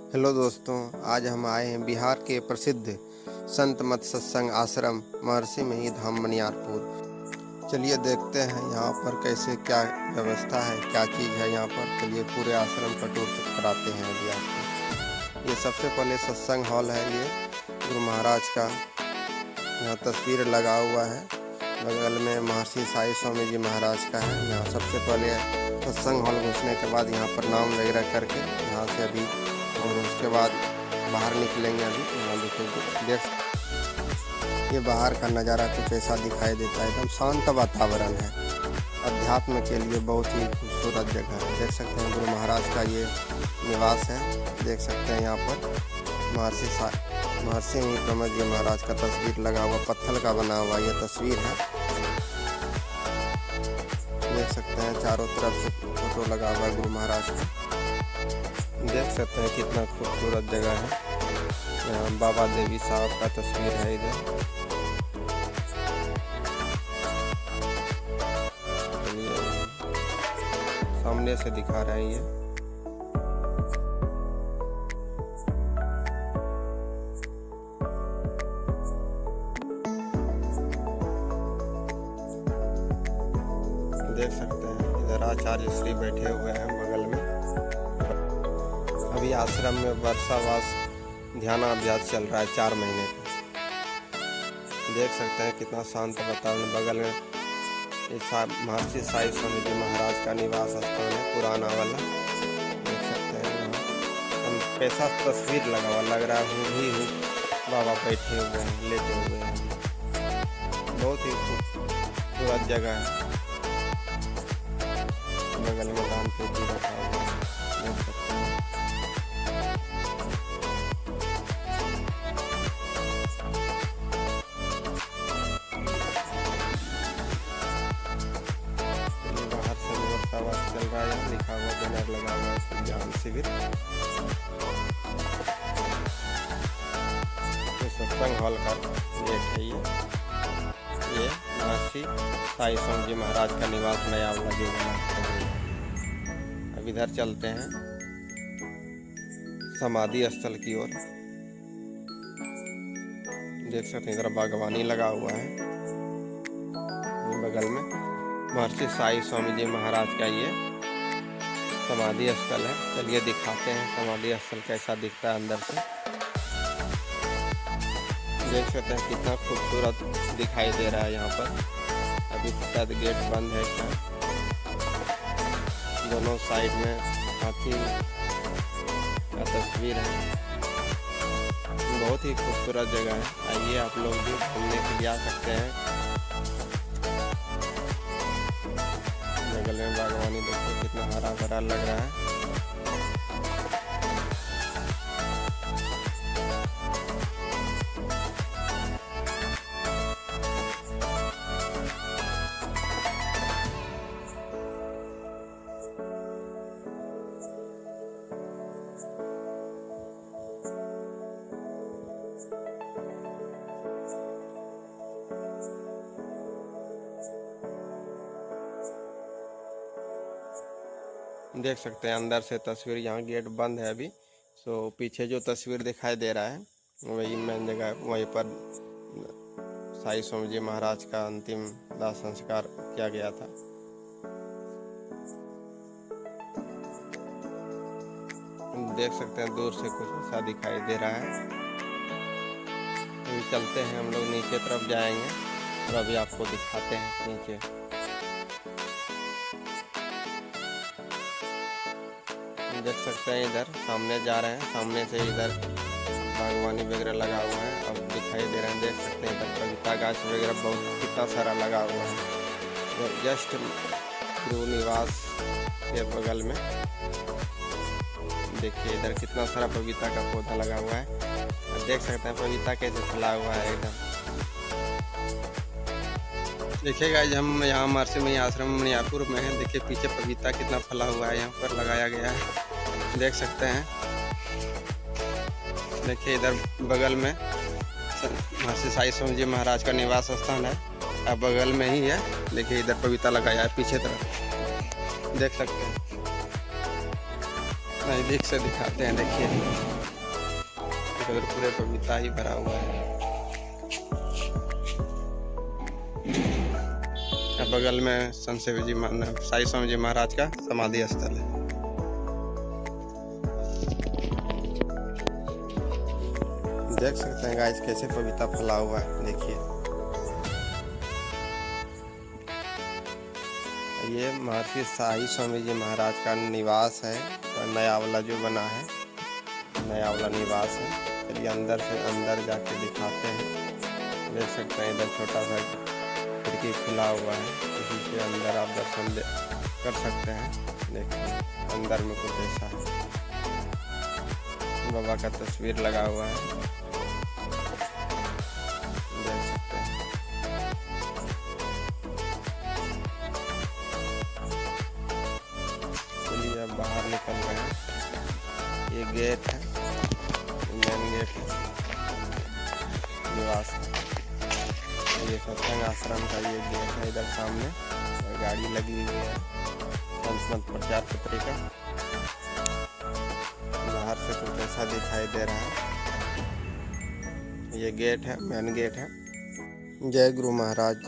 Hello दोस्तों, आज हम आए हैं बिहार के प्रसिद्ध संत मत सत्संग आश्रम महर्षि मही धाम बनियारपुर। चलिए देखते हैं यहाँ पर कैसे क्या व्यवस्था है, क्या चीज़ है यहाँ पर। चलिए पूरे आश्रम का टूर कराते हैं अभी आपको। ये सबसे पहले सत्संग हॉल है, ये गुरु महाराज का यहाँ तस्वीर लगा हुआ है। बगल में महर्षि साई स्वामी जी महाराज का है। यहाँ सबसे पहले सत्संग हॉल घुसने के बाद यहाँ पर नाम वगैरह करके यहाँ से अभी, और उसके बाद बाहर निकलेंगे। अभी यहाँ देखेंगे, ये बाहर का नज़ारा कुछ ऐसा दिखाई देता है। एकदम शांत वातावरण है, अध्यात्म के लिए बहुत ही खूबसूरत जगह है। देख सकते हैं गुरु महाराज का ये निवास है। देख सकते हैं यहाँ पर महर्षि प्रमद जी महाराज का तस्वीर लगा हुआ, पत्थर का बना हुआ ये तस्वीर है। देख सकते हैं चारों तरफ से फोटो लगा हुआ है गुरु महाराज का। देख सकते हैं कितना खूबसूरत जगह है। यहाँ बाबा देवी साहब का तस्वीर है इधर। सामने से दिखा रहे हैं ये। देख सकते हैं इधर आचार्य श्री बैठे हुए हैं बगल में। अभी आश्रम में वर्षावास ध्यानाभ्यास चल रहा है 4 महीने का। देख सकते हैं कितना शांत वातावरण। बगल में महर्षि साई स्वामी जी महाराज का निवास स्थान है, पुराना वाला। देख सकते हैं हम कैसा तस्वीर लगा हुआ, लग रहा है बाबा बैठे हुए हैं, लेटे हुए हैं। बहुत ही खूबसूरत जगह है। बगल में दान पेटी रखा हुआ है, देख सकते हैं। बाहर से व्यवस्था चल रहा है, लिखा हुआ बैनर लगा हुआ है ज्ञान शिविर। ये सत्संग हॉल का गेट है। ये महर्षि साई स्वामी जी महाराज का निवास नया वाला जो बना है। अब इधर चलते हैं समाधि स्थल की ओर। देख सकते हैं इधर बागवानी लगा हुआ है। बगल में महर्षि साई स्वामी जी महाराज का ये समाधि स्थल है। चलिए दिखाते हैं समाधि स्थल कैसा दिखता है अंदर से। देख सकते हैं कितना खूबसूरत दिखाई दे रहा है यहाँ पर। अभी शायद गेट बंद है क्या। दोनों साइड में हाथी का तस्वीर है। बहुत ही खूबसूरत जगह है। आइए आप लोग भी घूमने के लिए आ सकते हैं। बगल में बागवानी देखो कितना हरा भरा लग रहा है। देख सकते हैं अंदर से तस्वीर। यहाँ गेट बंद है अभी। पीछे जो तस्वीर दिखाई दे रहा है वही मेन जगह, वहीं पर साई स्वामी जी महाराज का अंतिम दाह संस्कार किया गया था। देख सकते हैं दूर से कुछ ऐसा दिखाई दे रहा है। अभी चलते हैं हम लोग, नीचे तरफ जाएंगे और अभी आपको दिखाते हैं नीचे। देख सकते हैं इधर सामने जा रहे हैं, सामने से इधर बागवानी वगैरह लगा हुआ है और दिखाई दे रहे हैं। देख सकते हैं इधर पपीता गाछ वगैरह बहुत कितना सारा लगा हुआ है। जस्ट गुरु निवास के बगल में देखिए इधर कितना सारा पपीता का पौधा लगा हुआ है। और देख सकते हैं पपीता कैसे फैला हुआ है एकदम। देखिएगा हम यहाँ महर्षि मही आश्रम बनियारपुर में है। देखिए पीछे पपीता कितना फैला हुआ है, यहाँ पर लगाया गया है। देख सकते हैं। देखिए इधर बगल में महर्षि साई स्वामी जी महाराज का निवास स्थान है, अब बगल में ही है। देखिए इधर पपीता लगाया है पीछे तरफ, देख सकते हैं। नजदीक से दिखाते हैं। देखिए इधर पूरे पपीता ही भरा हुआ है। बगल में संत साई स्वामी जी महाराज का समाधि स्थल है। देख सकते हैं गाइस कैसे पपीता फैला हुआ है। देखिए ये महर्षि साई स्वामी जी महाराज का निवास है, नया वाला जो बना है, नया वाला निवास है। चलिए अंदर से अंदर जाके दिखाते हैं। देख सकते हैं इधर छोटा सा खिड़की खुला हुआ है, इसी से अंदर आप दर्शन कर सकते हैं। देखिए अंदर में कुछ ऐसा है, बाबा का तस्वीर लगा हुआ है, देख सकते हैं। चलिए अब बाहर निकल रहे हैं। ये गेट है, मेन गेट है निवास। ये सत्संग आश्रम का ये गेट है, इधर सामने और गाड़ी लगी हुई है संत प्रचार पत्रिका। बाहर से कुछ ऐसा दिखाई दे रहा है। ये गेट है, मेन गेट है। जय गुरु महाराज।